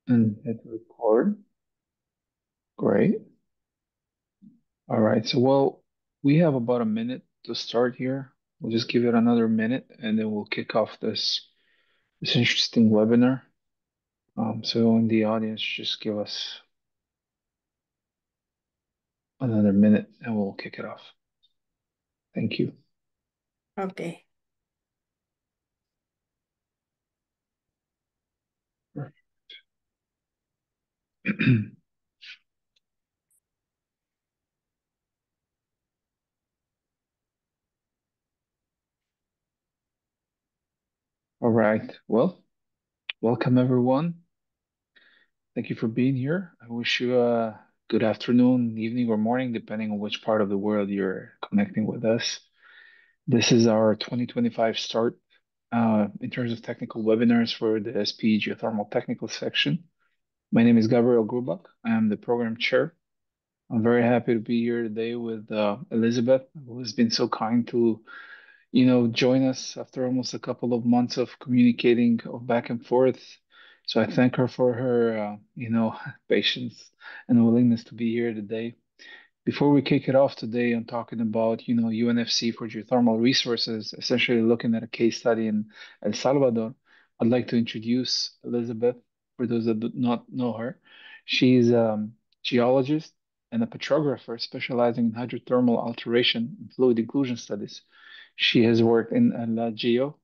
And hit record. Great. All right. We have about a minute to start here. We'll just give it another minute and then we'll kick off this interesting webinar. So in the audience, just give us another minute and we'll kick it off. Thank you. Okay. All right. Well, welcome everyone. Thank you for being here. I wish you a good afternoon, evening, or morning, depending on which part of the world you're connecting with us. This is our 2025 start in terms of technical webinars for the SP Geothermal Technical section. My name is Gabriel Grubak. I am the program chair. I'm very happy to be here today with Elizabeth, who has been so kind to, join us after almost a couple of months of communicating back and forth. So I thank her for her, patience and willingness to be here today. Before we kick it off today, I'm talking about, UNFC for geothermal resources, essentially looking at a case study in El Salvador. I'd like to introduce Elizabeth for those that do not know her. She's a geologist and a petrographer specializing in hydrothermal alteration and fluid inclusion studies. She has worked in La Geo,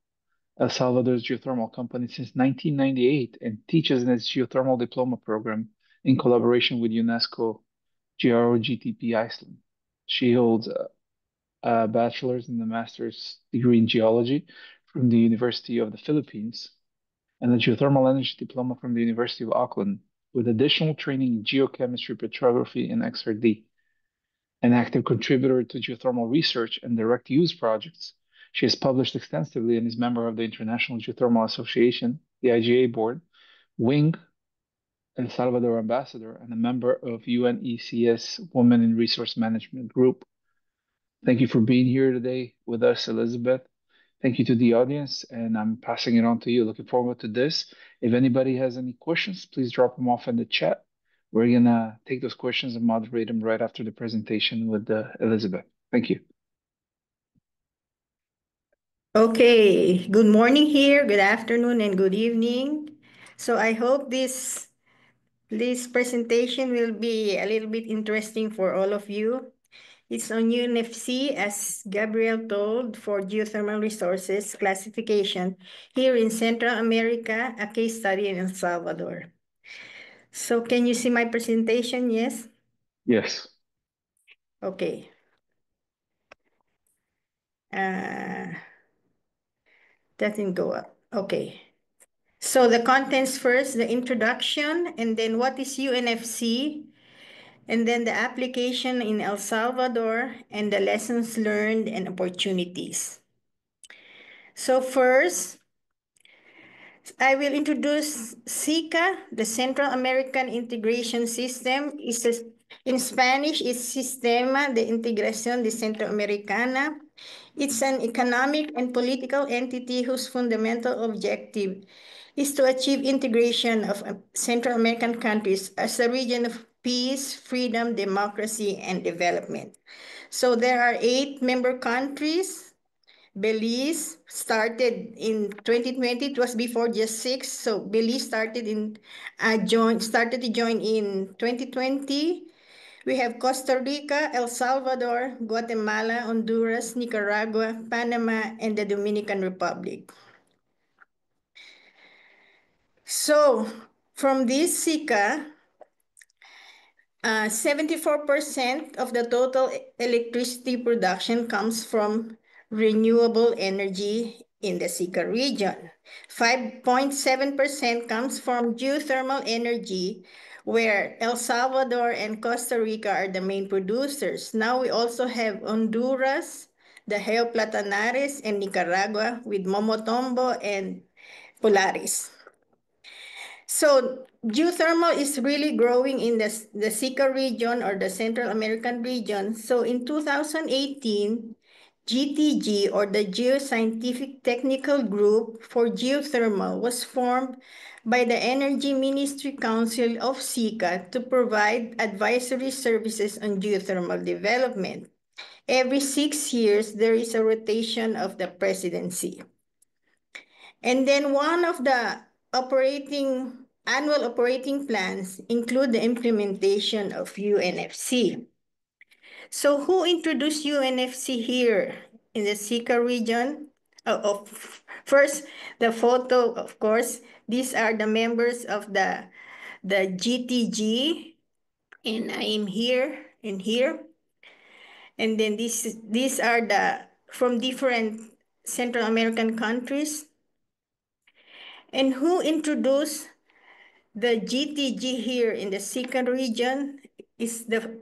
El Salvador's geothermal company, since 1998 and teaches in its geothermal diploma program in collaboration with UNESCO GROGTP Iceland. She holds a bachelor's and a master's degree in geology from the University of the Philippines and a geothermal energy diploma from the University of Auckland, with additional training in geochemistry, petrography, and XRD. An active contributor to geothermal research and direct use projects, she has published extensively and is member of the International Geothermal Association, the IGA board, WING, El Salvador ambassador, and a member of UNECS Women in Resource Management Group. Thank you for being here today with us, Elizabeth. Thank you to the audience, and I'm passing it on to you. Looking forward to this. If anybody has any questions, please drop them off in the chat. We're gonna take those questions and moderate them right after the presentation with Elizabeth. Thank you. Okay. Good morning here, good afternoon, and good evening. So I hope this presentation will be a little bit interesting for all of you. It's on UNFC, as Gabriel told, for geothermal resources classification here in Central America, a case study in El Salvador. So can you see my presentation? Yes? Yes. Okay. Doesn't go up. Okay. So the contents first, the introduction, and then what is UNFC, and then the application in El Salvador, and the lessons learned and opportunities. So first, I will introduce SICA, the Central American Integration System. In Spanish, it's Sistema de Integración de Centroamericana. It's an economic and political entity whose fundamental objective is to achieve integration of Central American countries as a region of peace, freedom, democracy, and development. So there are 8 member countries. Belize started in 2020. It was before just 6. So Belize started to join in 2020. We have Costa Rica, El Salvador, Guatemala, Honduras, Nicaragua, Panama, and the Dominican Republic. So from this SICA, 74% of the total electricity production comes from renewable energy in the SICA region. 5.7% comes from geothermal energy, where El Salvador and Costa Rica are the main producers. Now we also have Honduras, the Geo Platanares, and Nicaragua with Momotombo and Polaris. So geothermal is really growing in the SICA region or the Central American region. So in 2018, GTG, or the Geoscientific Technical Group for Geothermal, was formed by the Energy Ministry Council of SICA to provide advisory services on geothermal development. Every 6 years, there is a rotation of the presidency. And then one of the annual operating plans include the implementation of UNFC. So who introduced UNFC here in the Sika region? First, the photo, of course. These are the members of the GTG, and I am here and here. And then these are from different Central American countries. And who introduced the GTG here in the Sika region is the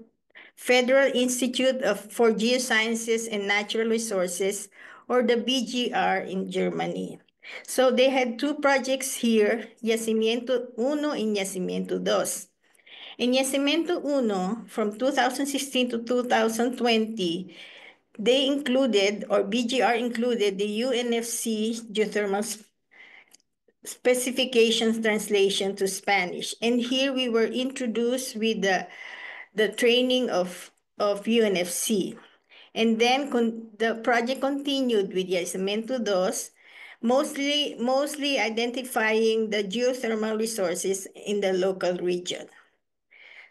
Federal Institute for Geosciences and Natural Resources, or the BGR in Germany. So they had two projects here, Yacimiento Uno and Yacimiento Dos. In Yacimiento Uno, from 2016 to 2020, they included, or BGR included, the UNFC geothermal specifications translation to Spanish. And here we were introduced with the training of UNFC. And then the project continued with Yacimiento Dos, mostly identifying the geothermal resources in the local region.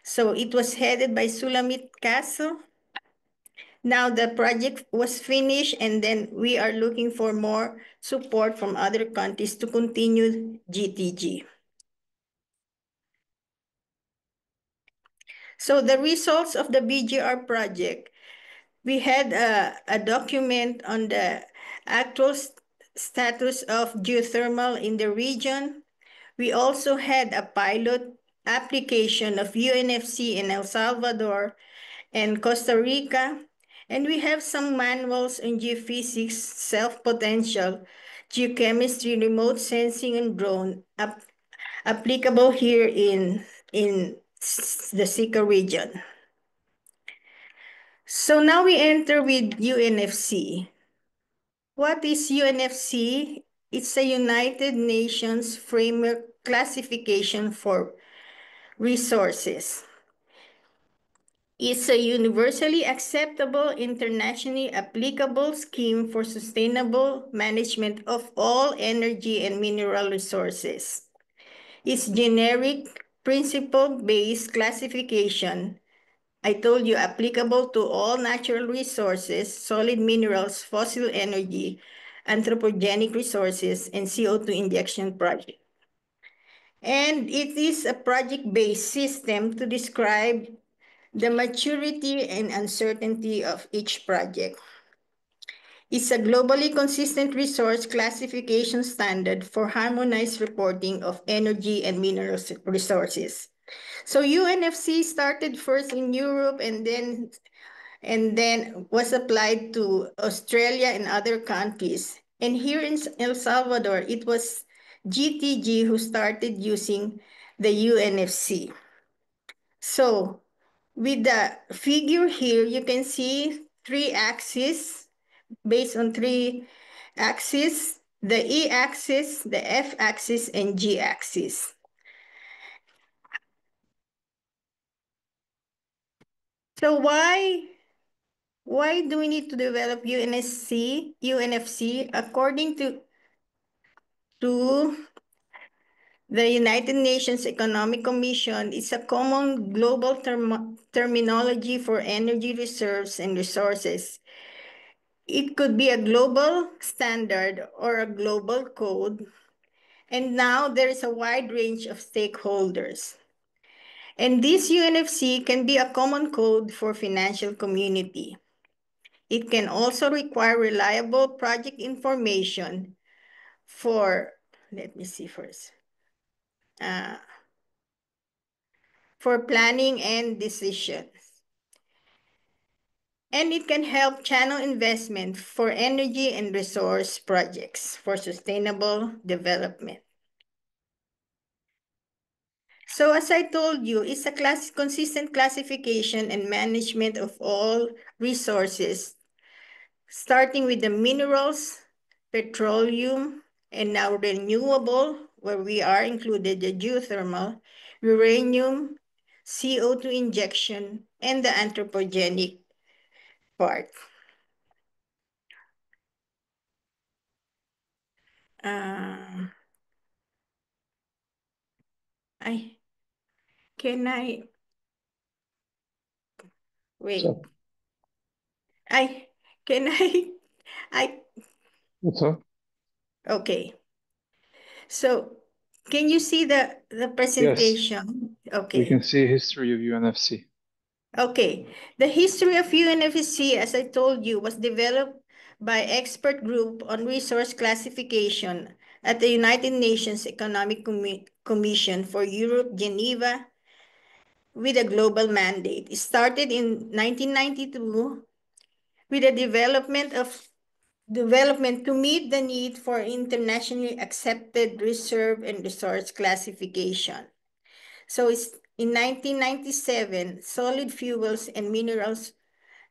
So it was headed by Sulamit Caso. Now the project was finished, and then we are looking for more support from other countries to continue GTG. So the results of the BGR project, we had a document on the actual status of geothermal in the region. We also had a pilot application of UNFC in El Salvador and Costa Rica. And we have some manuals on geophysics, self-potential, geochemistry, remote sensing, and drone applicable here in the Sika region. So now we enter with UNFC. What is UNFC? It's a United Nations Framework Classification for Resources. It's a universally acceptable, internationally applicable scheme for sustainable management of all energy and mineral resources. Its generic principle-based classification, I told you, applicable to all natural resources, solid minerals, fossil energy, anthropogenic resources, and CO2 injection project. And it is a project-based system to describe the maturity and uncertainty of each project. It's a globally consistent resource classification standard for harmonized reporting of energy and mineral resources. So UNFC started first in Europe and then was applied to Australia and other countries. And here in El Salvador, it was GTG who started using the UNFC. So with the figure here, you can see 3 axes based on 3 axes, the E axis, the F axis, and G axis. So why do we need to develop UNFC? According to the United Nations Economic Commission, it's a common global terminology for energy reserves and resources. It could be a global standard or a global code. And now there is a wide range of stakeholders. And this UNFC can be a common code for financial community. It can also require reliable project information for, let me see first, for planning and decisions. And it can help channel investment for energy and resource projects for sustainable development. So as I told you, it's a consistent classification and management of all resources starting with the minerals, petroleum, and now renewable, where we are included the geothermal, uranium, CO2 injection, and the anthropogenic part. I can I wait. So, I can I what's up? okay. So can you see the Yes, presentation? we can Okay. see history of UNFC. Okay. The history of UNFCC, as I told you, was developed by expert group on resource classification at the United Nations Economic Commission for Europe, Geneva, with a global mandate. It started in 1992 with the development to meet the need for internationally accepted reserve and resource classification. So it's in 1997, Solid Fuels and Minerals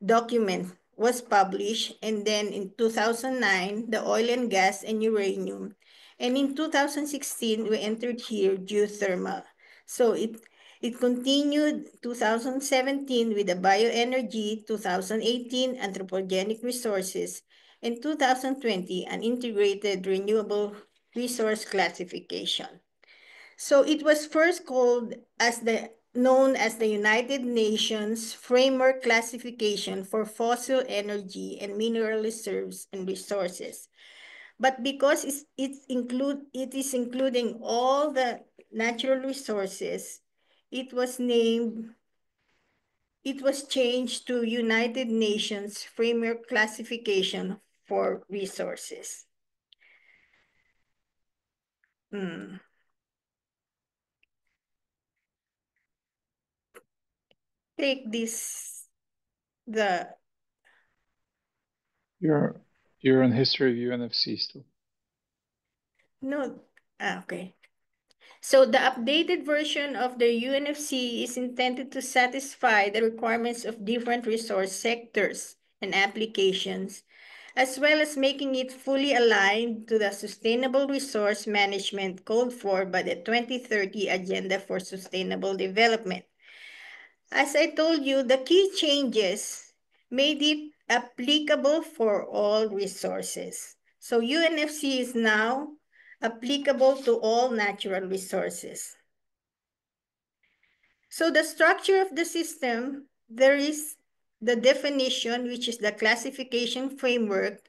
document was published, and then in 2009, the oil and gas and uranium. And in 2016, we entered here geothermal. So it continued 2017 with the bioenergy, 2018 anthropogenic resources, and 2020 an integrated renewable resource classification. So it was first called as known as the United Nations Framework Classification for Fossil Energy and Mineral Reserves and Resources. But because it is including all the natural resources, it was changed to United Nations Framework Classification for Resources. Hmm. Take this, the, You're you're on history of UNFC still. no, okay. So the updated version of the UNFC is intended to satisfy the requirements of different resource sectors and applications, as well as making it fully aligned to the sustainable resource management called for by the 2030 Agenda for Sustainable Development. As I told you, the key changes made it applicable for all resources. So UNFC is now applicable to all natural resources. So the structure of the system, there is the definition, which is the classification framework,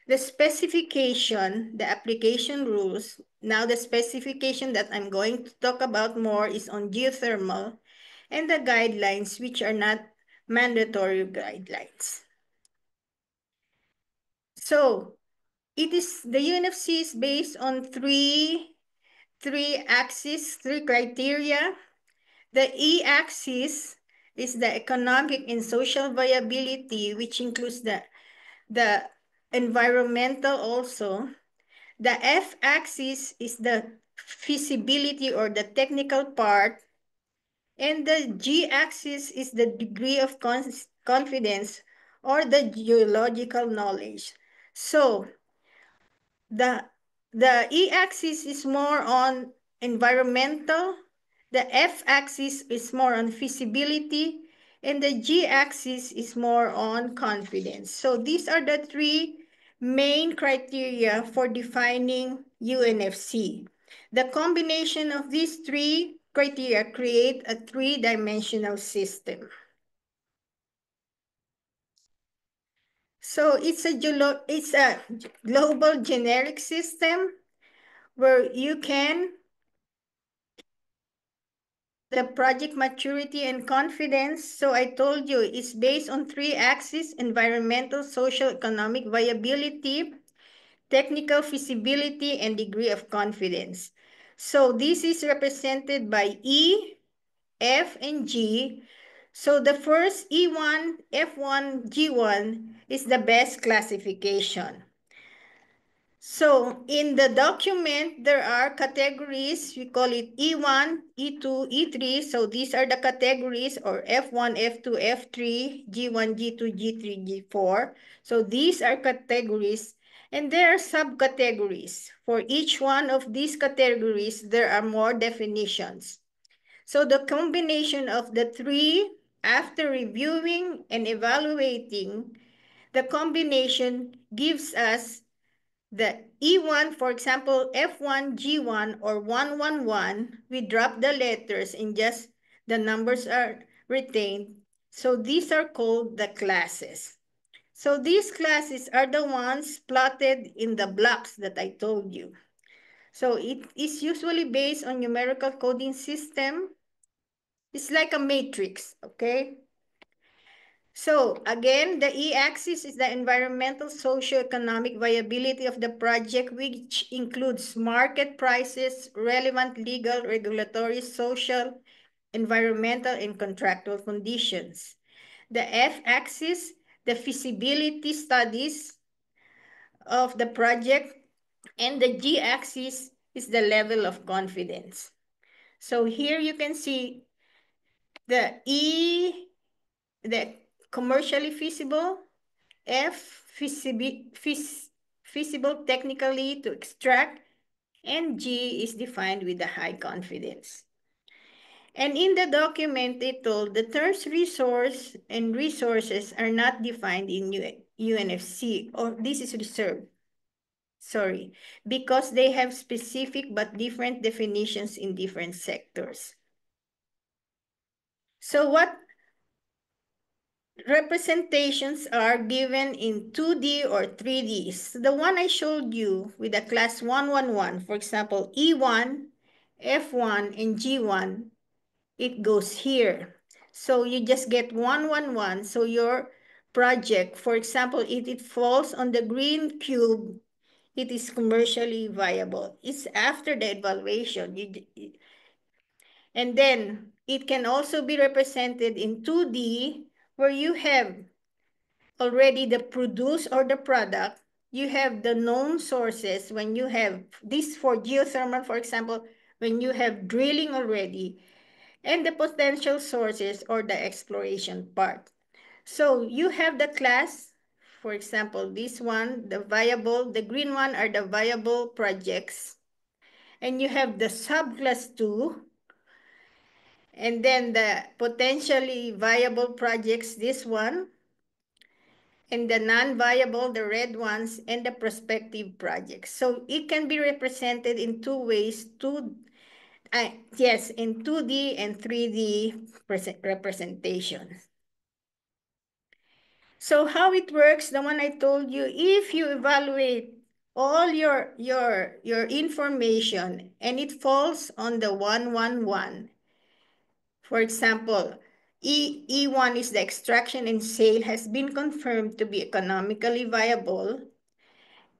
the specification, the application rules. Now the specification that I'm going to talk about more is on geothermal, and the guidelines, which are not mandatory guidelines. So the UNFC is based on three axes, three criteria. The E-axis is the economic and social viability, which includes the environmental also. The F-axis is the feasibility or the technical part, and the G-axis is the degree of confidence or the geological knowledge. So the E-axis is more on environmental, the F-axis is more on feasibility, and the G-axis is more on confidence. So these are the three main criteria for defining UNFC. The combination of these three criteria create a three-dimensional system. So it's a global generic system where you can the project maturity and confidence. So I told you it's based on three axes: environmental, social, economic viability, technical feasibility, and degree of confidence. So this is represented by E, F, and G. So the first E1, F1, G1 is the best classification. So in the document, there are categories. We call it E1, E2, E3. So these are the categories, or F1, F2, F3, G1, G2, G3, G4. So these are categories. And there are subcategories. For each one of these categories, there are more definitions. So the combination of the three, after reviewing and evaluating, the combination gives us the E1, for example, F1, G1, or 111, we drop the letters and just the numbers are retained. So these are called the classes. So these classes are the ones plotted in the blocks that I told you. So it is usually based on numerical coding system. It's like a matrix, okay? So again, the E-axis is the environmental socio-economic viability of the project, which includes market prices, relevant legal, regulatory, social, environmental, and contractual conditions. The F-axis, the feasibility studies of the project, and the G-axis is the level of confidence. So here you can see the E, the commercially feasible, feasible technically to extract, and G is defined with a high confidence. And in the document, they told the terms resource and resources are not defined in UNFC, or this is reserved, sorry, because they have specific but different definitions in different sectors. So what representations are given in 2D or 3D. So the one I showed you with the class 111, for example, E1, F1, and G1, it goes here. So you just get 111. So your project, for example, if it falls on the green cube, it is commercially viable. It's after the evaluation. And then it can also be represented in 2D, where you have already the produce or the product, you have the known sources. When you have this for geothermal, for example, when you have drilling already, and the potential sources or the exploration part. So you have the class, for example, this one, the viable, the green one are the viable projects. And you have the subclass 2, and then the potentially viable projects, this one, and the non-viable, the red ones, and the prospective projects. So it can be represented in two ways, yes, in 2D and 3D representation. So how it works, the one I told you, if you evaluate all your information and it falls on the 111, for example, E1 is the extraction and sale has been confirmed to be economically viable.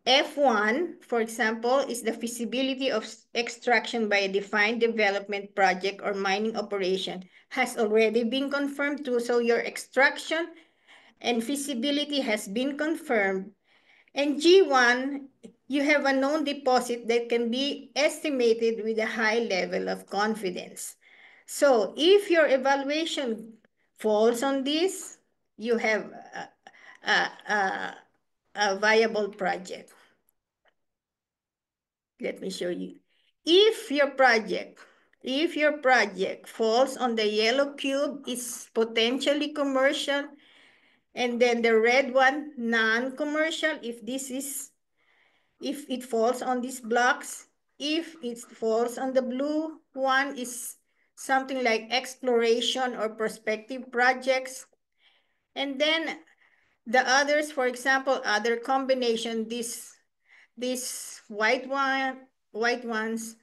F1, for example, is the feasibility of extraction by a defined development project or mining operation has already been confirmed too. So your extraction and feasibility has been confirmed. And G1, you have a known deposit that can be estimated with a high level of confidence. So if your evaluation falls on this, you have a viable project. Let me show you. If your project falls on the yellow cube, it's potentially commercial, and then the red one, non-commercial, if it falls on these blocks. If it falls on the blue one, is something like exploration or prospective projects. And then the others, for example, other combination, these white ones,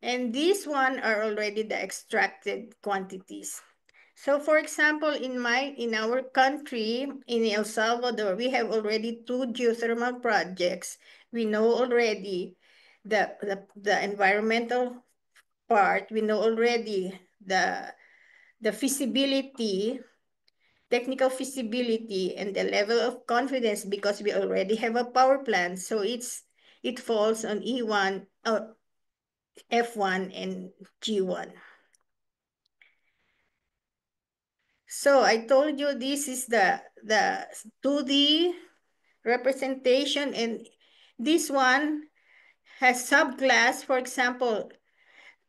and these one are already the extracted quantities. So for example, in our country, in El Salvador, we have already 2 geothermal projects. We know already the environmental part. We know already the feasibility, technical feasibility, and the level of confidence, because we already have a power plant. So it's it falls on E1, F1 and G1. So I told you this is the 2D representation, and this one has subclass. For example,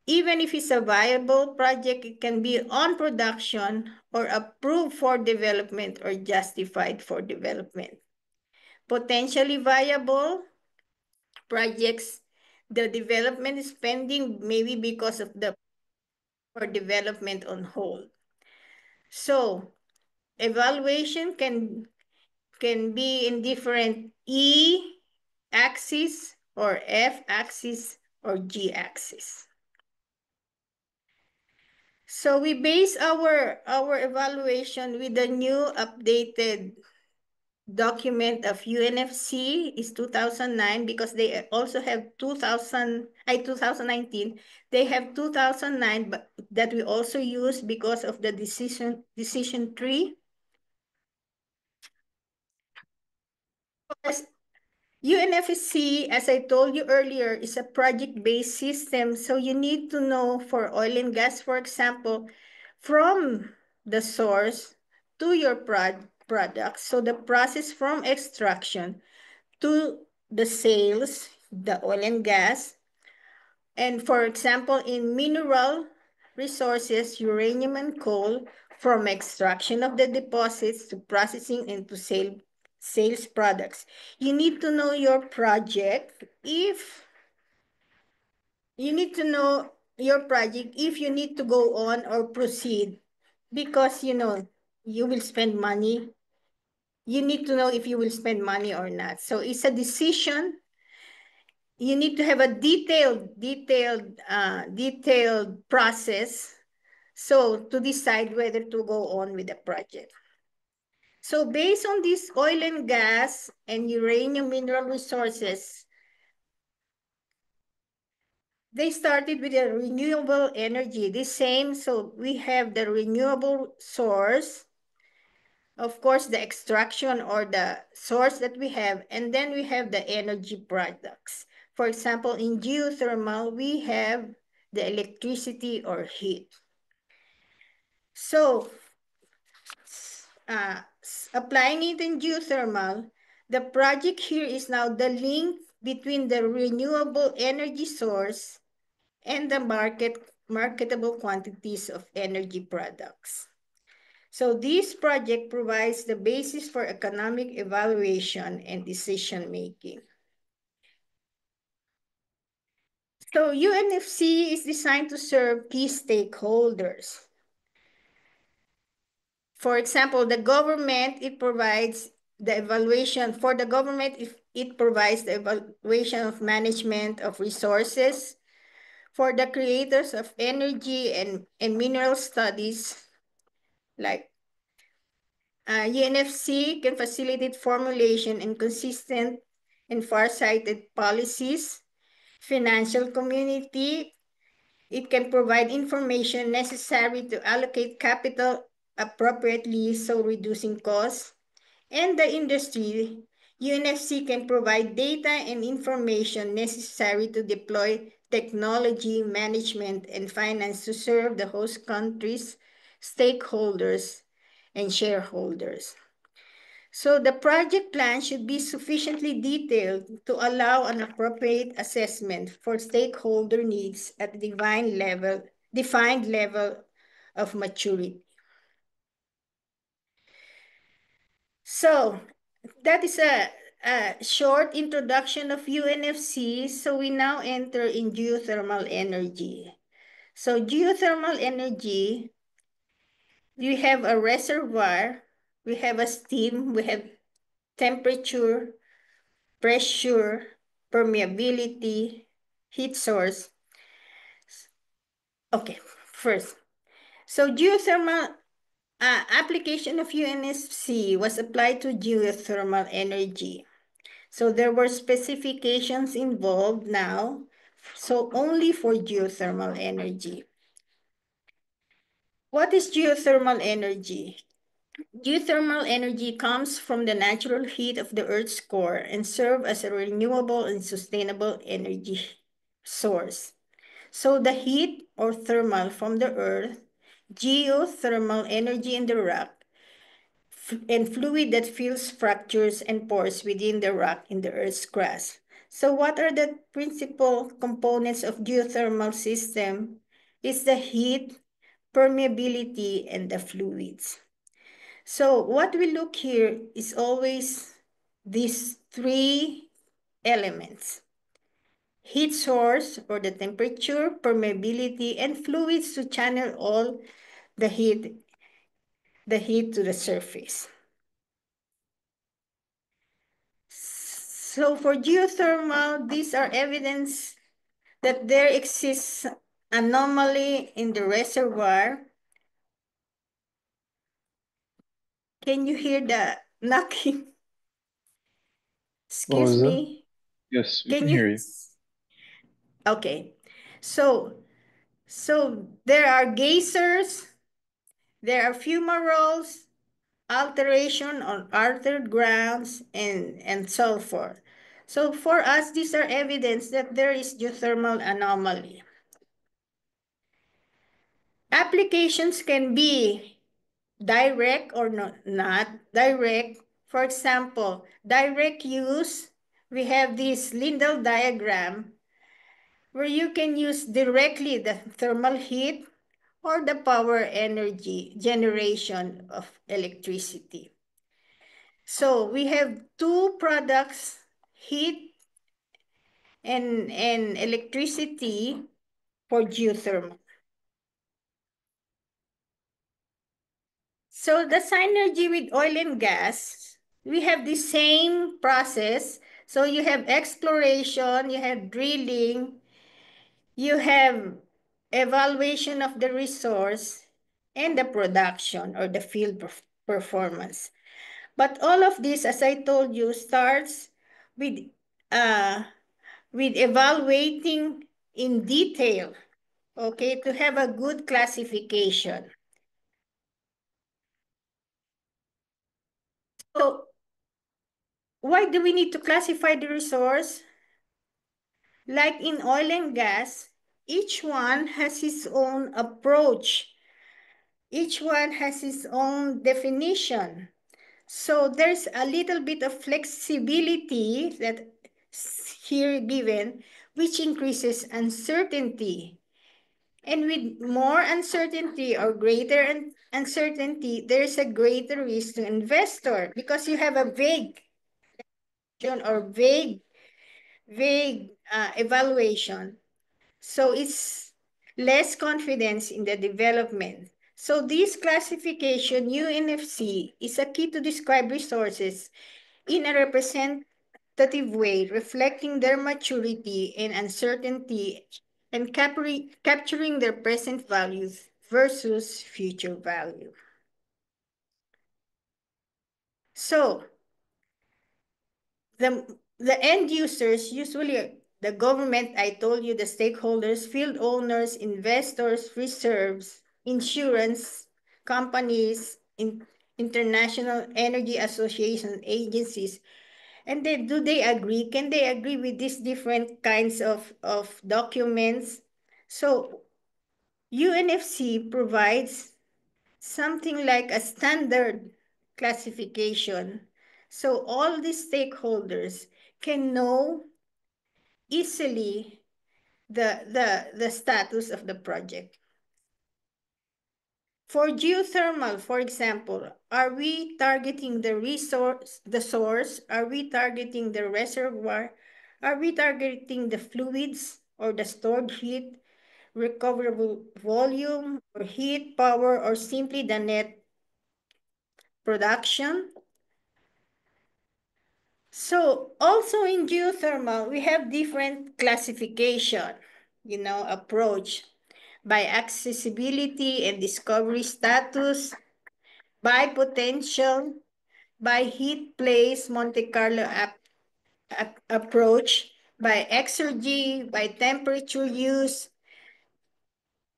even if it's a viable project, it can be on production or approved for development or justified for development. Potentially viable projects, the development spending maybe because of the for development on hold. So evaluation can be in different E axis or F axis or G axis. So we base our evaluation with the new updated document of UNFC is 2009, because they also have 2019. They have 2009, but that we also use because of the decision tree. UNFC, as I told you earlier, is a project-based system. So you need to know for oil and gas, for example, from the source to your product. So the process from extraction to the sales, the oil and gas. And for example, in mineral resources, uranium and coal, from extraction of the deposits to processing and to sales products. You need to know your project if you need to know your project if you need to go on or proceed, because you know you will spend money. You need to know if you will spend money or not. So it's a decision. You need to have a detailed process, so to decide whether to go on with the project. So based on these oil and gas and uranium mineral resources, they started with a renewable energy, the same. So we have the renewable source, of course, the extraction or the source that we have, and then we have the energy products. For example, in geothermal, we have the electricity or heat. So applying it in geothermal, the project here is now the link between the renewable energy source and the marketable quantities of energy products. So this project provides the basis for economic evaluation and decision making. So UNFC is designed to serve key stakeholders. For example, the government, it provides the evaluation. For the government, if it provides the evaluation of management of resources. For the creators of energy and mineral studies, like UNFC can facilitate formulation and consistent and far-sighted policies. Financial community, it can provide information necessary to allocate capital appropriately, so reducing costs. And the industry, UNFC can provide data and information necessary to deploy technology, management, and finance to serve the host countries, stakeholders, and shareholders. So the project plan should be sufficiently detailed to allow an appropriate assessment for stakeholder needs at the defined level of maturity. So that is a short introduction of UNFC. So we now enter in geothermal energy. So geothermal energy, we have a reservoir, we have a steam, we have temperature, pressure, permeability, heat source. Okay, first. So geothermal application of UNFC was applied to geothermal energy. So there were specifications involved now, so only for geothermal energy. What is geothermal energy? Geothermal energy comes from the natural heat of the Earth's core and serve as a renewable and sustainable energy source. So the heat or thermal from the Earth, geothermal energy in the rock, and fluid that fills fractures and pores within the rock in the Earth's crust. So what are the principal components of geothermal system? It's the heat, permeability, and the fluids. So what we look here is always these three elements: heat source or the temperature, permeability, and fluids to channel all the heat to the surface. So for geothermal, these are evidence that there exists anomaly in the reservoir. Can you hear the knocking? What Excuse was that? me. Yes, we Can can hear you? you. Okay. So there are geysers, there are fumaroles, alteration on altered grounds, and so forth. So for us, these are evidence that there is geothermal anomaly. Applications can be direct or not direct. For example, direct use, we have this Lindell diagram where you can use directly the thermal heat or the power energy generation of electricity. So we have two products, heat and electricity for geothermal. So the synergy with oil and gas, we have the same process. So you have exploration, you have drilling, you have evaluation of the resource, and the production or the field performance. But all of this, as I told you, starts with uh, evaluating in detail, okay, to have a good classification. So why do we need to classify the resource? Like in oil and gas, each one has its own approach. Each one has its own definition. So there's a little bit of flexibility that here given, which increases uncertainty. And with more uncertainty or greater uncertainty, there's a greater risk to investor because you have a vague or vague evaluation. So it's less confidence in the development. So this classification, UNFC, is a key to describe resources in a representative way, reflecting their maturity and uncertainty and capturing their present values versus future value. So the end users, usually the government, I told you, the stakeholders, field owners, investors, reserves, insurance companies, international energy association agencies. And then do they agree? Can they agree with these different kinds of documents? So UNFC provides something like a standard classification. So all the stakeholders can know easily the status of the project. For geothermal, for example, are we targeting the resource, the source? Are we targeting the reservoir? Are we targeting the fluids or the stored heat, recoverable volume, or heat, power, or simply the net production? So also in geothermal, we have different classification, approach by accessibility and discovery status, by potential, by heat place, Monte Carlo approach, by exergy, by temperature use,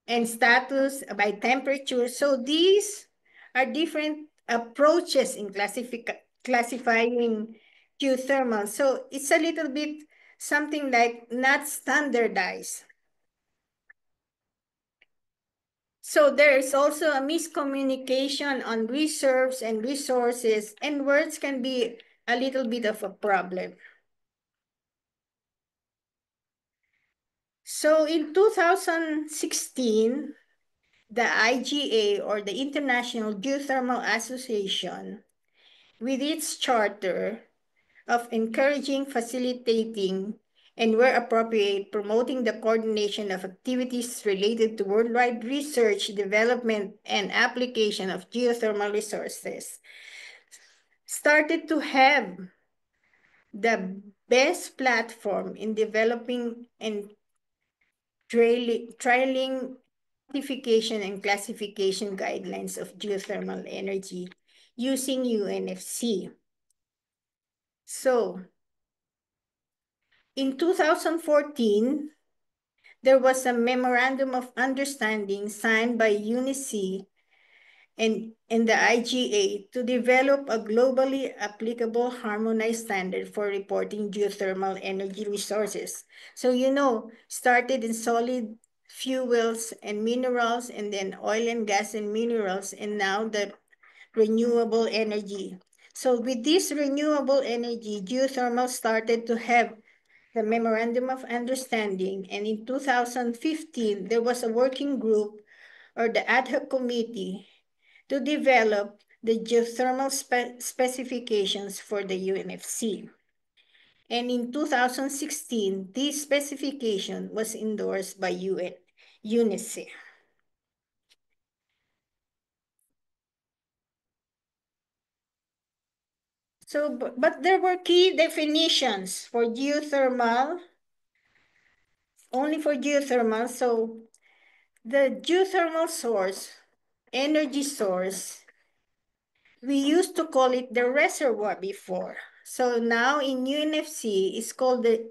and status by temperature. So these are different approaches in classifying geothermal. So it's a little bit something like not standardized. So there is also a miscommunication on reserves and resources, and words can be a little bit of a problem. So in 2016, the IGA, or the International Geothermal Association, with its charter of encouraging, facilitating, and where appropriate, promoting the coordination of activities related to worldwide research, development, and application of geothermal resources, started to have the best platform in developing and trialing quantification and classification guidelines of geothermal energy using UNFC. So, in 2014, there was a memorandum of understanding signed by UNICE and the IGA to develop a globally applicable harmonized standard for reporting geothermal energy resources. So, started in solid fuels and minerals, and then oil and gas and minerals, and now the renewable energy. So with this renewable energy, geothermal started to have the Memorandum of Understanding, and in 2015, there was a working group, or the ad hoc committee, to develop the geothermal specifications for the UNFC. And in 2016, this specification was endorsed by UNICE. So, but there were key definitions for geothermal, only for geothermal. So the geothermal source, energy source, we used to call it the reservoir before. So now in UNFC, it's called the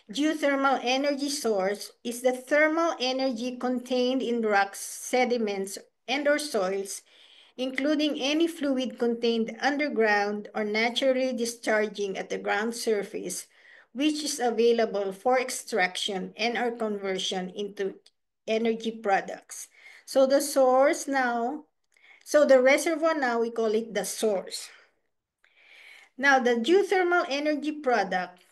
geothermal energy source is the thermal energy contained in rocks, sediments, and or soils, including any fluid contained underground or naturally discharging at the ground surface, which is available for extraction and or conversion into energy products. So the source now, so the reservoir now, we call it the source. Now, the geothermal energy product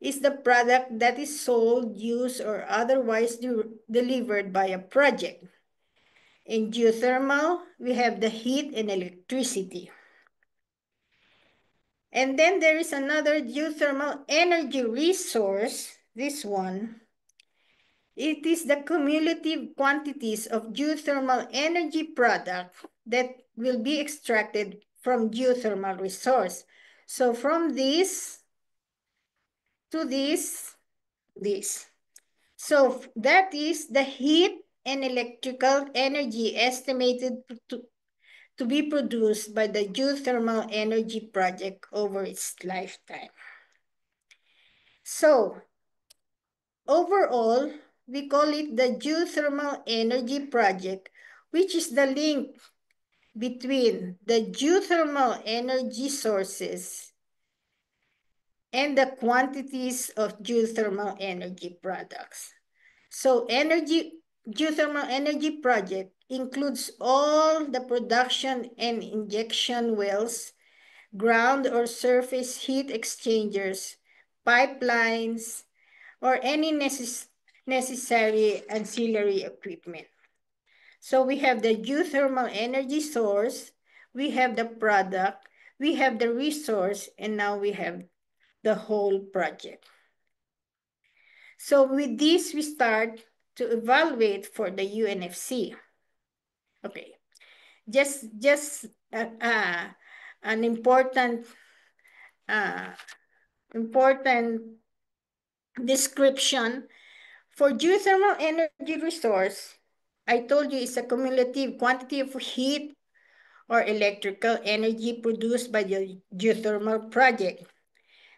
is the product that is sold, used, or otherwise delivered by a project. In geothermal, we have the heat and electricity. And then there is another geothermal energy resource, this one. It is the cumulative quantities of geothermal energy product that will be extracted from geothermal resource. So from this to this. So that is the heat and electrical energy estimated to be produced by the geothermal energy project over its lifetime. So overall, we call it the geothermal energy project, which is the link between the geothermal energy sources and the quantities of geothermal energy products. So geothermal energy project includes all the production and injection wells, ground or surface heat exchangers, pipelines, or any necessary ancillary equipment. So we have the geothermal energy source, we have the product, we have the resource, and now we have the whole project. So with this, we start to evaluate for the UNFC. Okay, just an important description for geothermal energy resource. I told you it's a cumulative quantity of heat or electrical energy produced by the geothermal project.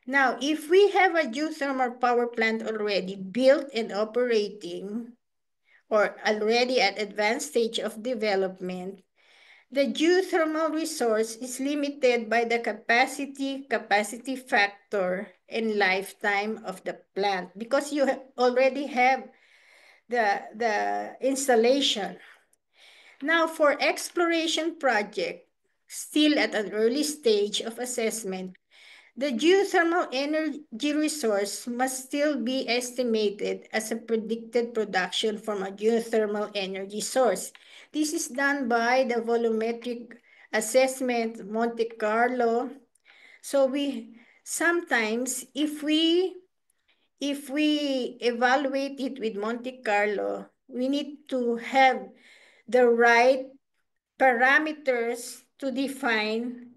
Now, if we have a geothermal power plant already built and operating, or already at advanced stage of development, the geothermal resource is limited by the capacity factor, and lifetime of the plant because you already have the installation. Now, for exploration project, still at an early stage of assessment, the geothermal energy resource must still be estimated as a predicted production from a geothermal energy source. This is done by the volumetric assessment Monte Carlo. So we sometimes, if we evaluate it with Monte Carlo, we need to have the right parameters to define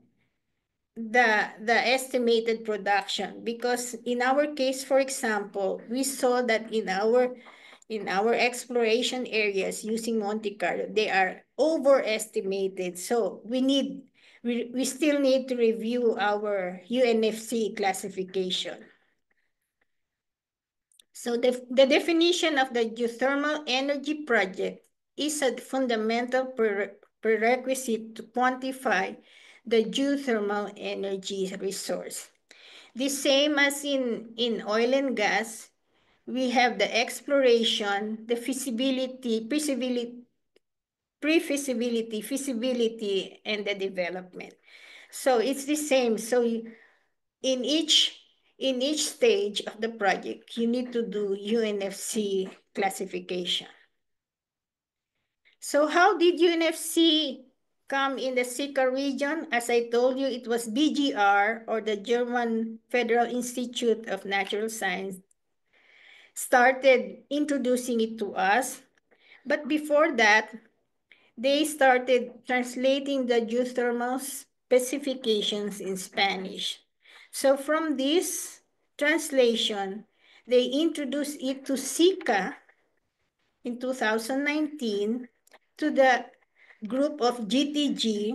the estimated production, because in our case, for example, we saw that in our exploration areas using Monte Carlo, they are overestimated. So we still need to review our UNFC classification. So the definition of the geothermal energy project is a fundamental prerequisite to quantify the geothermal energy resource. The same as in oil and gas, we have the exploration, the feasibility, and the development. So it's the same. So in each in each stage of the project, you need to do UNFC classification. So how did UNFC come in the Sika region? As I told you, it was BGR, or the German Federal Institute of Natural Science, started introducing it to us. But before that, they started translating the geothermal specifications in Spanish. So from this translation, they introduced it to Sika in 2019 to the group of GTG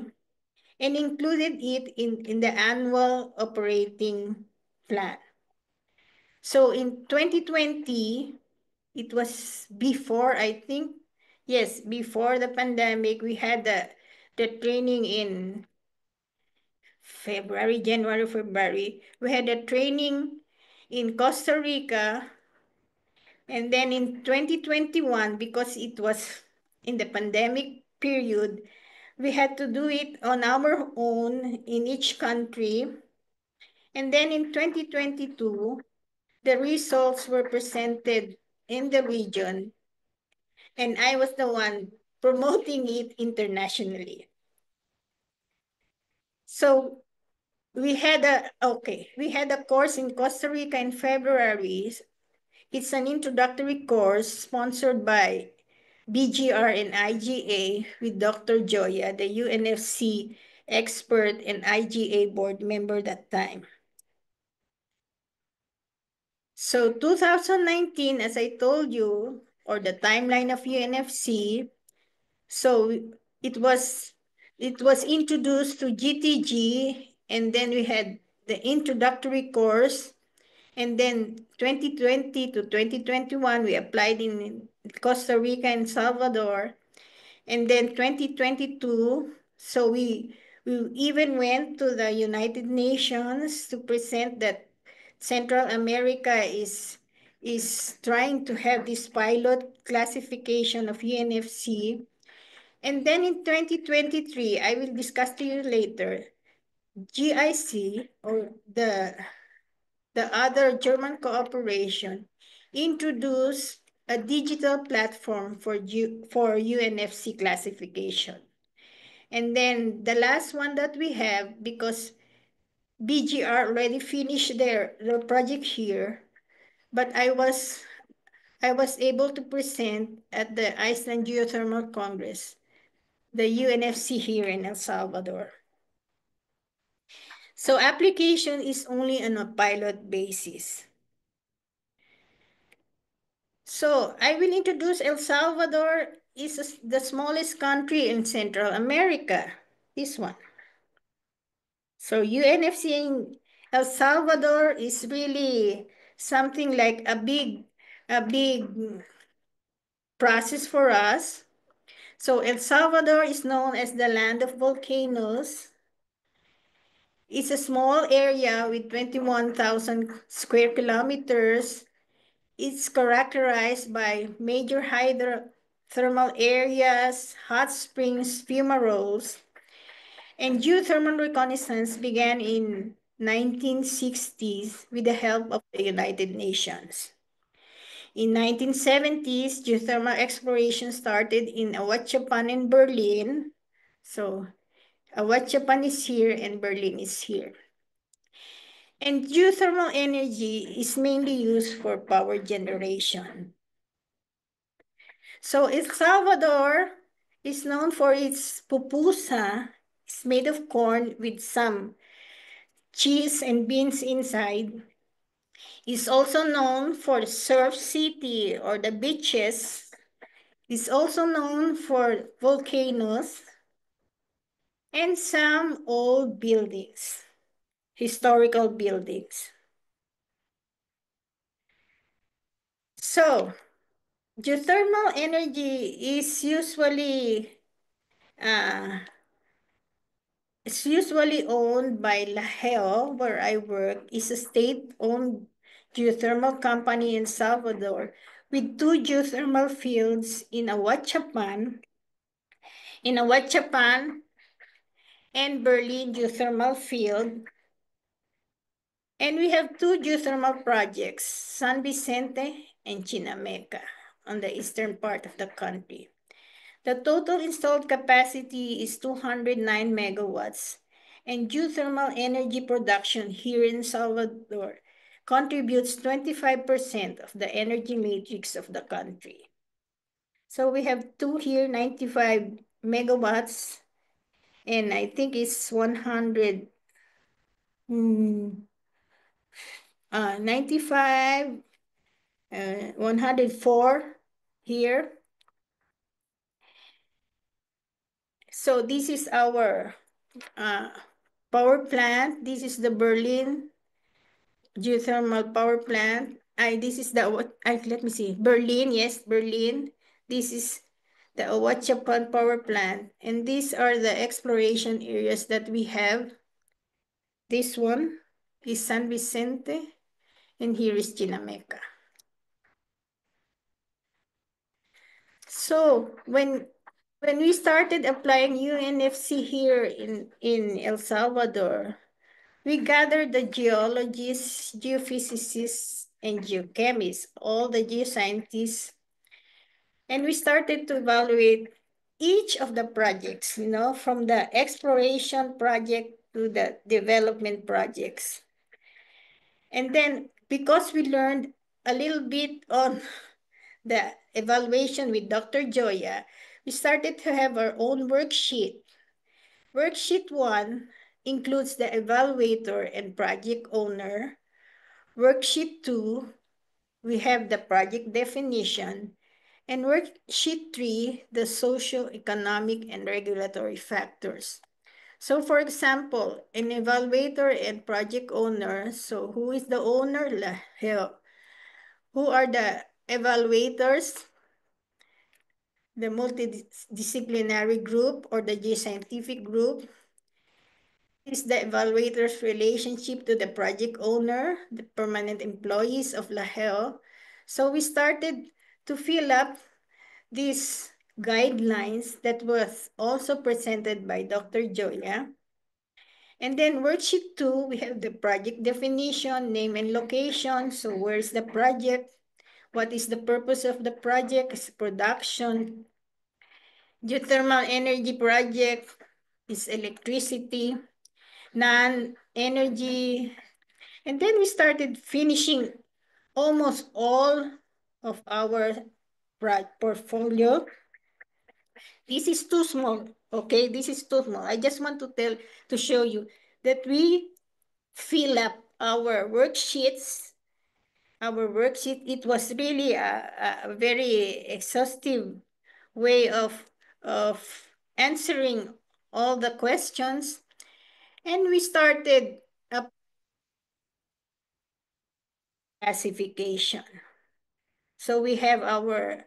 and included it in the annual operating plan. So in 2020, it was before, I think, yes, before the pandemic, we had the training in January, February. We had a training in Costa Rica. And then in 2021, because it was in the pandemic period, we had to do it on our own in each country. And then in 2022, the results were presented in the region, and I was the one promoting it internationally. So we had a course in Costa Rica in February. It's an introductory course sponsored by BGR and IGA with Dr. Joya, the UNFC expert and IGA board member that time. So 2019, as I told you, or the timeline of UNFC, so it was introduced to GTG, and then we had the introductory course, and then 2020 to 2021, we applied in Costa Rica and Salvador. And then 2022, so we even went to the United Nations to present that Central America is trying to have this pilot classification of UNFC. And then in 2023, I will discuss to you later, GIC, or the other German cooperation, introduced a digital platform for UNFC classification. And then the last one that we have, because BGR already finished their project here, but I was able to present at the Iceland Geothermal Congress, the UNFC here in El Salvador. So application is only on a pilot basis. So I will introduce El Salvador. Is the smallest country in Central America, this one. So UNFC in El Salvador is really something like a big process for us. So El Salvador is known as the land of volcanoes. It's a small area with 21,000 square kilometers. It's characterized by major hydrothermal areas, hot springs, fumaroles, and geothermal reconnaissance began in 1960s with the help of the United Nations. In 1970s, geothermal exploration started in Ahuachapan and Berlin. So Ahuachapan is here and Berlin is here. And geothermal energy is mainly used for power generation. So El Salvador is known for its pupusa. It's made of corn with some cheese and beans inside. It's also known for Surf City or the beaches. It's also known for volcanoes and some old buildings, historical buildings. So, geothermal energy is uh, owned by Laheo, where I work. Is a state-owned geothermal company in Salvador with two geothermal fields in Ahuachapan and Berlin geothermal field. And we have two geothermal projects, San Vicente and Chinameca, on the eastern part of the country. The total installed capacity is 209 megawatts, and geothermal energy production here in Salvador contributes 25% of the energy matrix of the country. So we have two here, 95 megawatts, and I think it's 95, 104 here. So this is our power plant. This is the Berlin geothermal power plant. This is the, let me see, Berlin, yes, Berlin. This is the Ahuachapan power plant. And these are the exploration areas that we have. This one is San Vicente, and here is Chinameca. So when we started applying UNFC here in El Salvador, we gathered the geologists, geophysicists, and geochemists, all the geoscientists, and we started to evaluate each of the projects, from the exploration project to the development projects. And then because we learned a little bit on the evaluation with Dr. Joya, we started to have our own worksheet. Worksheet 1 includes the evaluator and project owner. Worksheet 2, we have the project definition. And worksheet 3, the socio-economic and regulatory factors. So for example, an evaluator and project owner, so who is the owner? Who are the evaluators? The multidisciplinary group or the geoscientific group is the evaluator's relationship to the project owner, the permanent employees of LAHEO. So we started to fill up these guidelines that was also presented by Dr. Joya. And then worksheet 2, we have the project definition, name and location. So where's the project? What is the purpose of the project? Is production. Geothermal energy project is electricity, non-energy. And then we started finishing almost all of our portfolio. This is too small, okay? This is too small. I just want to show you that we fill up our worksheets. It was really a very exhaustive way of answering all the questions. And we started a classification. So we have our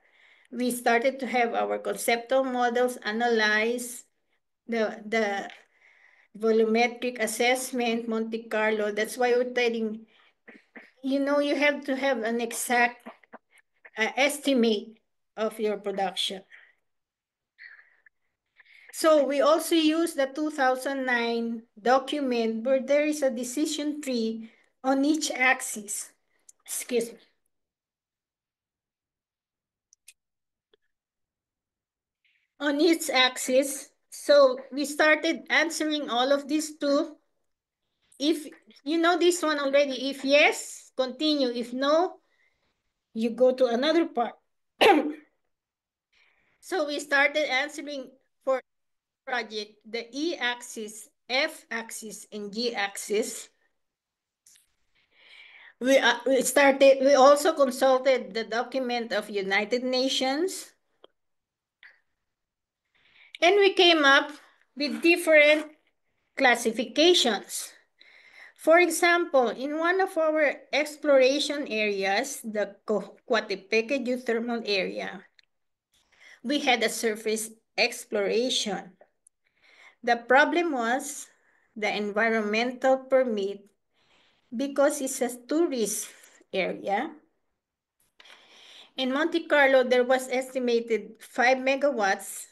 we started to have our conceptual models analyze the volumetric assessment, Monte Carlo. That's why we're telling, you have to have an exact estimate of your production. So we also use the 2009 document where there is a decision tree on each axis. Excuse me. On each axis. So we started answering all of these too. If you know this one already, if yes, continue. If no, you go to another part. So we started answering for project, the E-axis, F-axis, and G-axis. We also consulted the document of United Nations. And we came up with different classifications. For example, in one of our exploration areas, the Coatepeque geothermal area, we had a surface exploration. The problem was the environmental permit because it's a tourist area. In Monte Carlo, there was estimated 5 megawatts,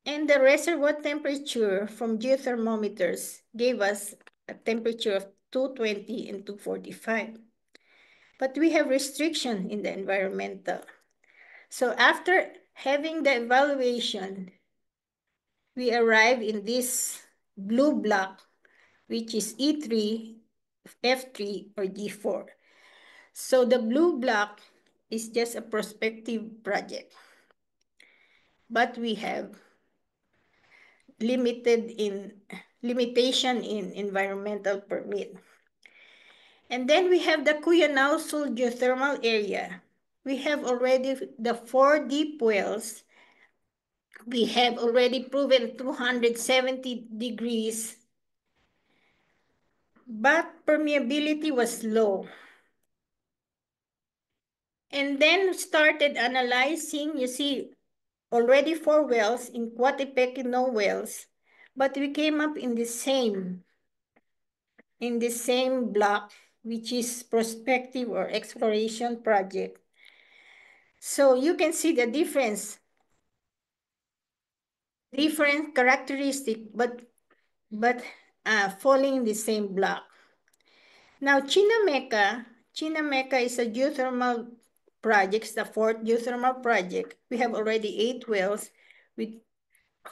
and the reservoir temperature from geothermometers gave us a temperature of 220 and 245. But we have restriction in the environmental. So after having the evaluation, we arrive in this blue block, which is E3, F3, or G4. So the blue block is just a prospective project, but we have limitation in environmental permit. And then we have the Cuyanao Sul geothermal area. We have already the 4 deep wells. We have already proven 270 degrees, but permeability was low. And then started analyzing, you see, already 4 wells, in Coatepeque no wells, but we came up in the same block, which is prospective or exploration project. So you can see the different characteristic, but falling in the same block. Now, Chinameca is a geothermal project, the 4th geothermal project. We have already 8 wells with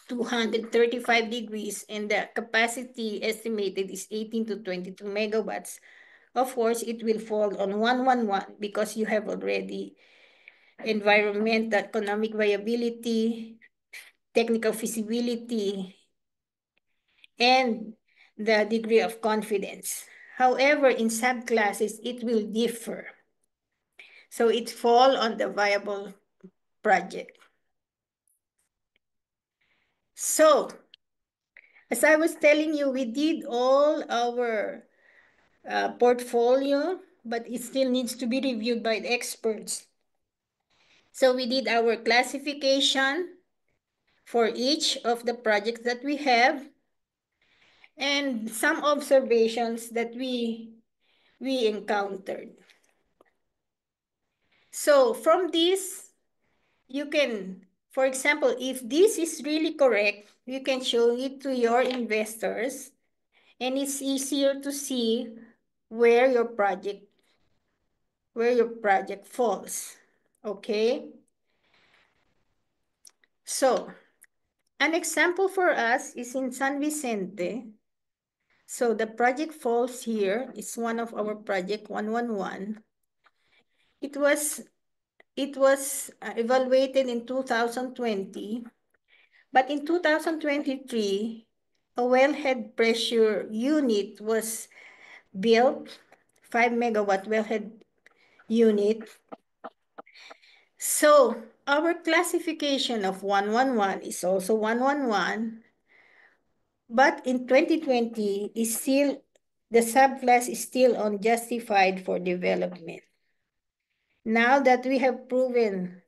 235 degrees, and the capacity estimated is 18 to 22 megawatts. Of course, it will fall on 111 because you have already environmental, economic viability, technical feasibility, and the degree of confidence. However, in subclasses, it will differ. So it fall on the viable project. So, as I was telling you, we did all our portfolio, but it still needs to be reviewed by the experts. So we did our classification for each of the projects that we have, and some observations that we encountered. So from this, you can, for example, if this is really correct, you can show it to your investors, and it's easier to see where your project falls. Okay? So, an example for us is in San Vicente. So the project falls here. It's one of our project 111. It was evaluated in 2020, but in 2023, a wellhead pressure unit was built, 5 megawatt wellhead unit. So our classification of 111 is also 111, but in 2020 is still, the subclass is still unjustified for development. Now that we have proven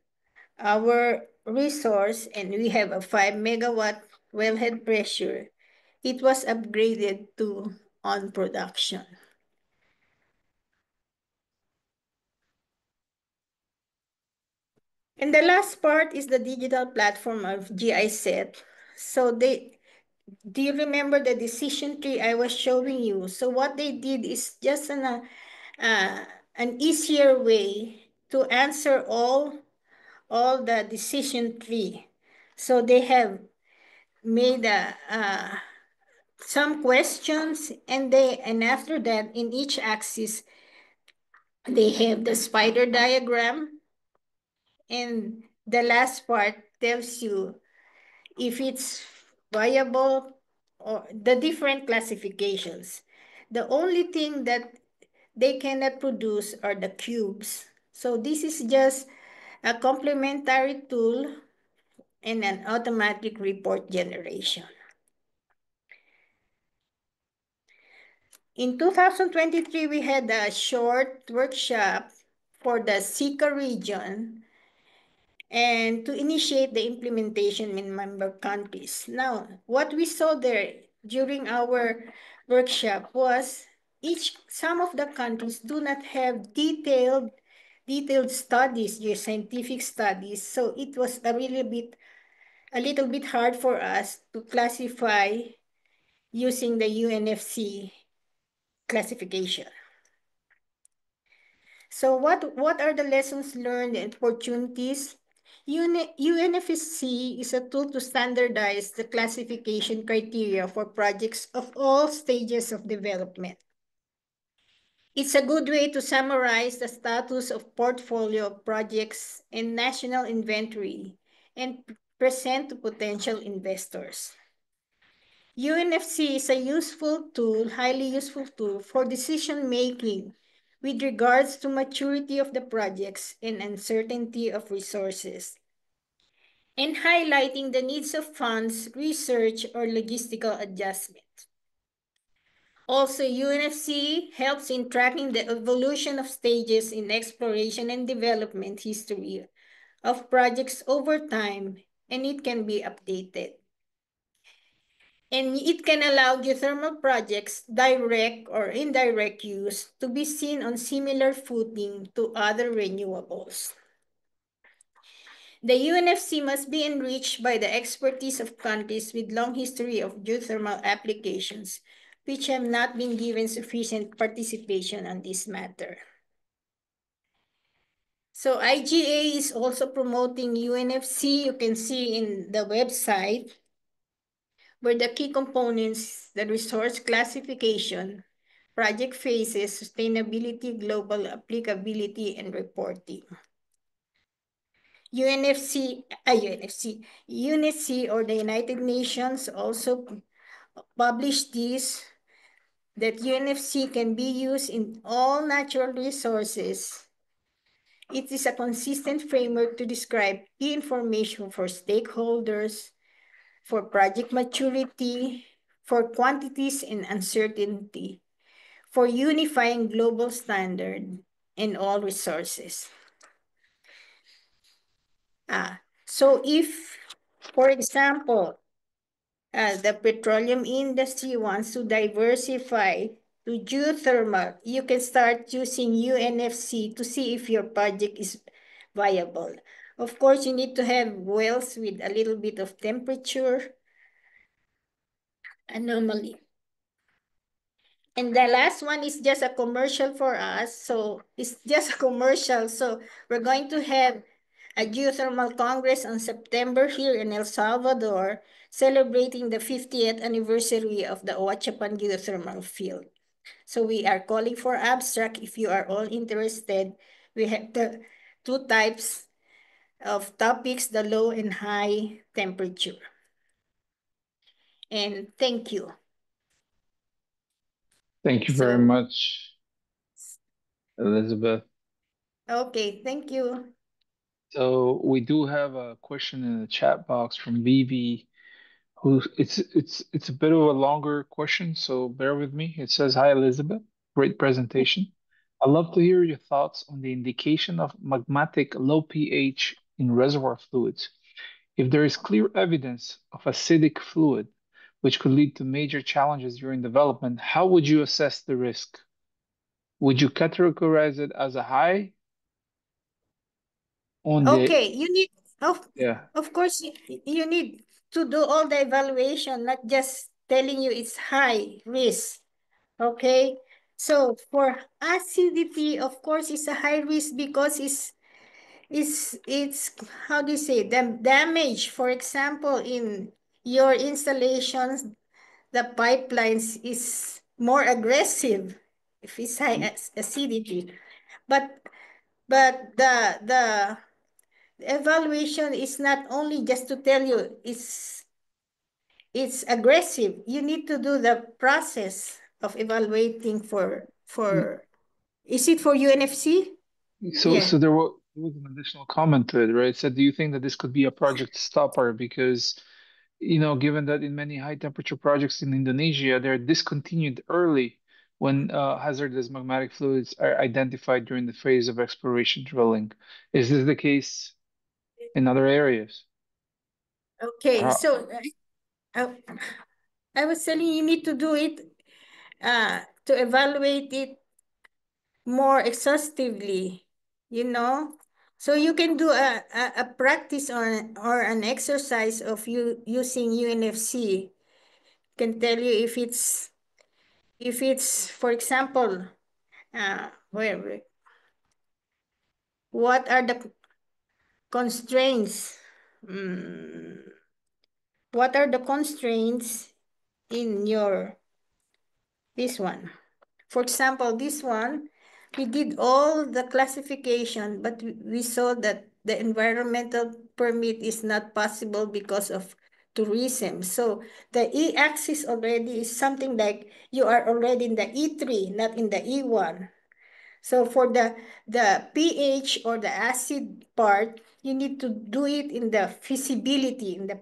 our resource and we have a 5 megawatt wellhead pressure, it was upgraded to on production. And the last part is the digital platform of GISet. So do you remember the decision tree I was showing you? So what they did is just an easier way to answer all the decision tree. So they have made some questions and after that in each axis they have the spider diagram, and the last part tells you if it's viable or the different classifications. The only thing that they cannot produce are the cubes. So this is just a complementary tool and an automatic report generation. In 2023, we had a short workshop for the Sika region and to initiate the implementation in member countries. Now, what we saw there during our workshop was some of the countries do not have detailed studies, scientific studies. So it was a little bit hard for us to classify using the UNFC classification. So what are the lessons learned and opportunities? UNFSC is a tool to standardize the classification criteria for projects of all stages of development. It's a good way to summarize the status of portfolio projects and national inventory and present to potential investors. UNFC is a highly useful tool for decision making with regards to maturity of the projects and uncertainty of resources, and highlighting the needs of funds, research, or logistical adjustment. Also, UNFC helps in tracking the evolution of stages in exploration and development history of projects over time, and it can be updated. And it can allow geothermal projects, direct or indirect use, to be seen on similar footing to other renewables. The UNFC must be enriched by the expertise of countries with long history of geothermal applications, which have not been given sufficient participation on this matter. So IGA is also promoting UNFC. You can see in the website where the key components, the resource classification, project phases, sustainability, global applicability, and reporting. UNSC or the United Nations also published this, that UNFC can be used in all natural resources. It is a consistent framework to describe key information for stakeholders, for project maturity, for quantities and uncertainty, for unifying global standard in all resources. So if, for example, the petroleum industry wants to diversify to geothermal, you can start using UNFC to see if your project is viable. Of course, you need to have wells with a little bit of temperature anomaly. And the last one is just a commercial for us. So it's just a commercial. So we're going to have a geothermal congress on September here in El Salvador, celebrating the 50th anniversary of the Oachapan geothermal field. So we are calling for abstract if you are all interested. We have the two types of topics, the low and high temperature. And thank you. Thank you very much, Elizabeth. Okay, thank you. So we do have a question in the chat box from Vivi, who it's a bit of a longer question, so bear with me. It says, "Hi Elizabeth, great presentation. I'd love to hear your thoughts on the indication of magmatic low pH in reservoir fluids. If there is clear evidence of acidic fluid, which could lead to major challenges during development, how would you assess the risk? Would you categorize it as a high on the, Okay, you need of yeah, of course you need to do all the evaluation, not just telling you it's high risk. Okay. So for acidity, of course, it's a high risk because it's how do you say, the damage, for example, in your installations, the pipelines is more aggressive if it's high acidity. But the evaluation is not only just to tell you it's aggressive. You need to do the process of evaluating for is it for UNFC? Yeah. so there was an additional comment to it, right? It said, do you think that this could be a project stopper? Because, given that in many high temperature projects in Indonesia, they're discontinued early when hazardous magmatic fluids are identified during the phase of exploration drilling. Is this the case in other areas? Or Okay. how, So uh, I was telling you, you need to do it to evaluate it more exhaustively, you know? So you can do a practice or an exercise of you using UNFC. Can tell you if it's for example, where what are the constraints? Mm, what are the constraints in your this one? For example, this one, we did all the classification, but we saw that the environmental permit is not possible because of tourism. So the E-axis already is something like you are already in the E3, not in the E1. So for the pH or the acid part, you need to do it in the feasibility, in the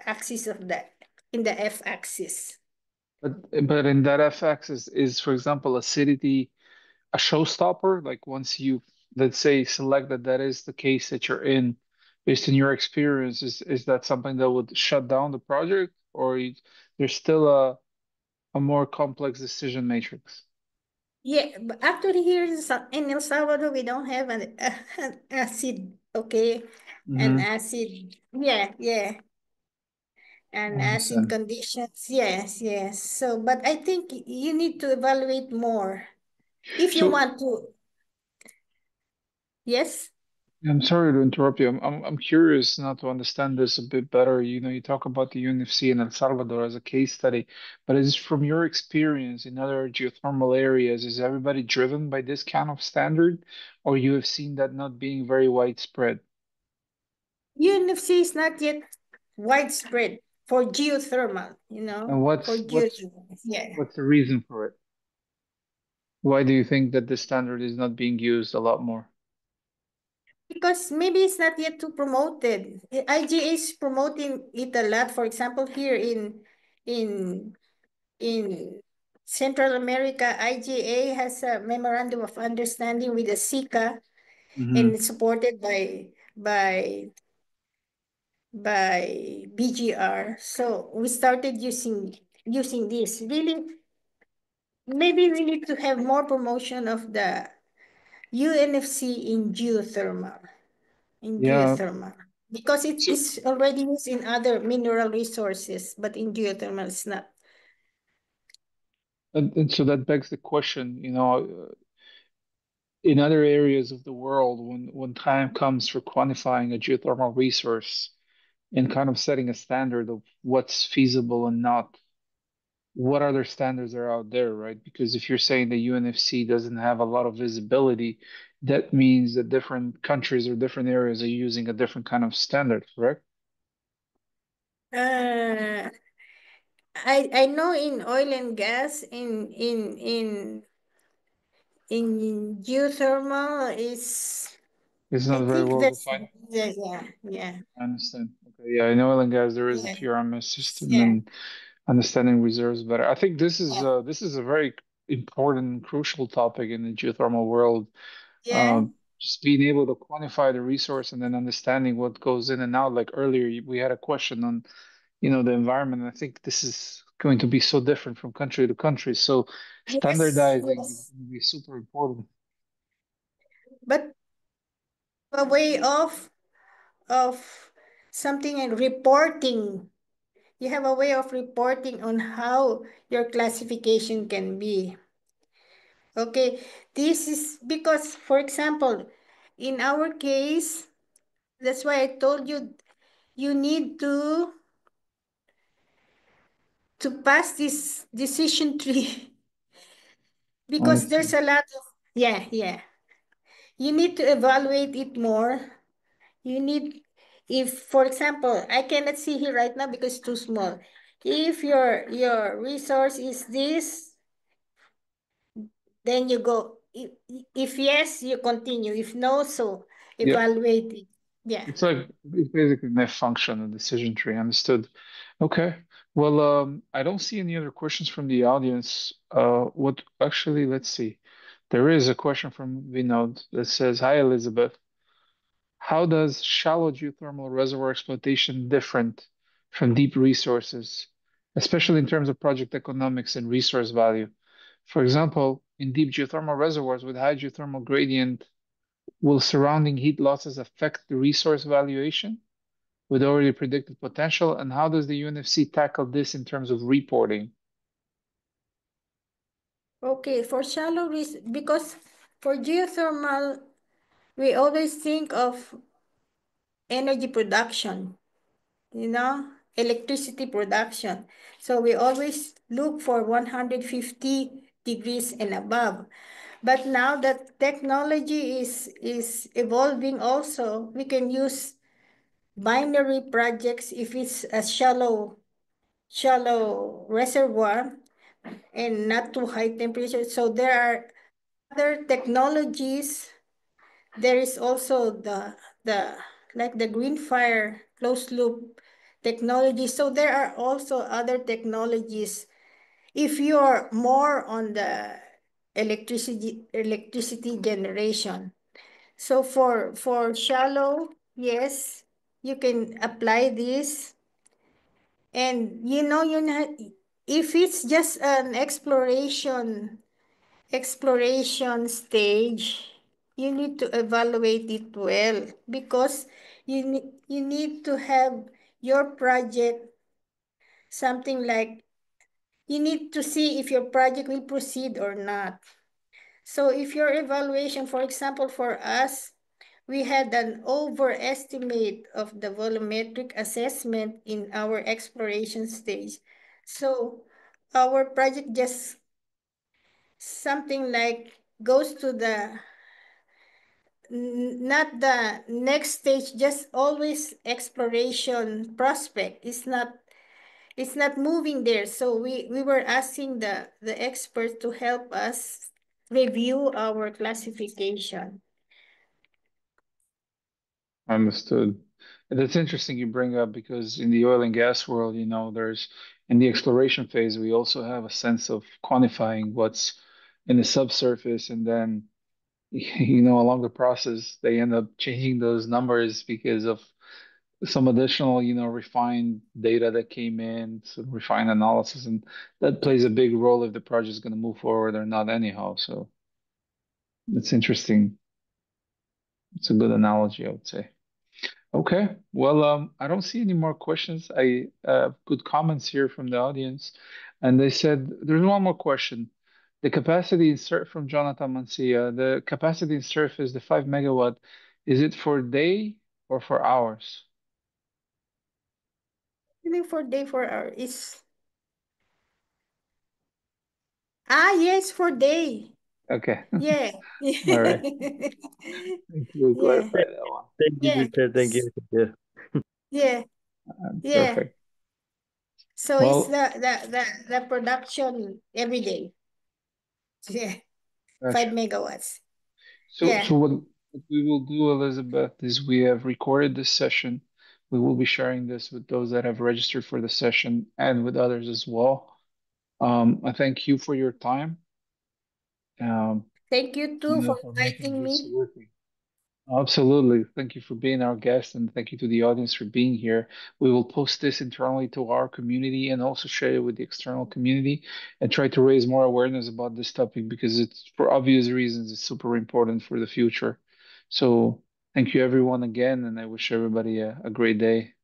axis of the in the F axis. but in that FX is, for example, acidity a showstopper? Like once you, let's say, select that that is the case that you're in, based on your experience, is that something that would shut down the project, or there's still a more complex decision matrix? Yeah, but actually here in El Salvador, we don't have an acid, okay? An Hmm. acid, yeah, yeah. I And acid understand. conditions, yes, yes. So, but I think you need to evaluate more if you So want to, yes? I'm sorry to interrupt you. I'm curious now to understand this a bit better. You talk about the UNFC in El Salvador as a case study, but is from your experience in other geothermal areas, is everybody driven by this kind of standard, or you have seen that not being very widespread? UNFC is not yet widespread for geothermal, And for what's what's geothermal, yeah. what's the reason for it? Why do you think that this standard is not being used a lot more? Because maybe it's not yet too promoted. IGA is promoting it a lot. For example, here in in Central America, IGA has a memorandum of understanding with the SICA, and Hmm. it's supported by BGR. So we started using this. Really, maybe we need to have more promotion of the UNFC in Yeah. geothermal because it So is already used in other mineral resources, but in geothermal it's not. and so that begs the question, in other areas of the world, when time comes for quantifying a geothermal resource and kind of setting a standard of what's feasible and not, what other standards are out there, right? Because if you're saying the UNFC doesn't have a lot of visibility, that means that different countries or different areas are using a different kind of standard, correct? Uh, I know in oil and gas in geothermal is It's I not very think well that's defined. yeah I understand. Okay, yeah, in oil and gas there is a yeah PRMS system yeah and understanding reserves better. I think this is yeah this is a very important, crucial topic in the geothermal world. yeah Um, just being able to quantify the resource and then understanding what goes in and out. Like earlier, we had a question on, the environment. And I think this is going to be so different from country to country. So Yes, standardizing is yes. going to be super important. But a way of something and reporting. You have a way of reporting on how your classification can be. Okay, this is because, for example, in our case, that's why I told you you need to pass this decision tree I because there's see. a lot of yeah. You need to evaluate it more. You need if for example, I cannot see here right now because it's too small. If your resource is this, then you go. If yes, you continue. If no, so Yeah. evaluate it. Yeah. It's basically a function, a decision tree. Understood. Okay. Well, I don't see any other questions from the audience. What actually, let's see. There is a question from Vinod that says, "Hi, Elizabeth. How does shallow geothermal reservoir exploitation different from deep resources, especially in terms of project economics and resource value? For example, in deep geothermal reservoirs with high geothermal gradient, will surrounding heat losses affect the resource valuation with already predicted potential? And how does the UNFC tackle this in terms of reporting?" Okay, for shallow risk, because for geothermal, we always think of energy production, you know, electricity production. So we always look for 150 degrees and above. But now that technology is evolving also, we can use binary projects if it's a shallow reservoir and not too high temperature. So there are other technologies. There is also the like the green fire closed loop technology. So there are also other technologies. If you're more on the electricity generation. So for shallow, yes, you can apply this. And if it's just an exploration stage, you need to evaluate it well because you need to have your project something like you need to see if your project will proceed or not. So if your evaluation, for example, for us, we had an overestimate of the volumetric assessment in our exploration stage. So our project just something like goes to the not the next stage, just always exploration prospect. It's not moving there. So we were asking the expert to help us review our classification. Understood. And that's interesting you bring up because in the oil and gas world, there's in the exploration phase, we also have a sense of quantifying what's in the subsurface. And then, along the process, they end up changing those numbers because of some additional, refined data that came in, some refined analysis. And that plays a big role if the project is going to move forward or not, anyhow. So it's interesting. It's a good analogy, I would say. Okay. Well, I don't see any more questions. I good comments here from the audience, and they said there's one more question. The capacity in SURF from Jonathan Mancia. The capacity in SURF is the 5 MW. Is it for day or for hours? Even for day for hour is yes, for day. Okay. Yeah. All right. Thank you. Yeah. Clarify that one. Thank you, Yeah. Victor. Thank you. Thank you. Yeah. Yeah. Perfect. So it's Well, the production every day. Yeah. gotcha. 5 megawatts. So, Yeah. so what we will do, Elizabeth, is we have recorded this session. We will be sharing this with those that have registered for the session and with others as well. I thank you for your time, um, Thank you too for for making inviting this me. working. Absolutely. Thank you for being our guest, and thank you to the audience for being here. We will post this internally to our community and also share it with the external community and try to raise more awareness about this topic because it's, for obvious reasons, it's super important for the future. So, thank you everyone again, and I wish everybody a great day.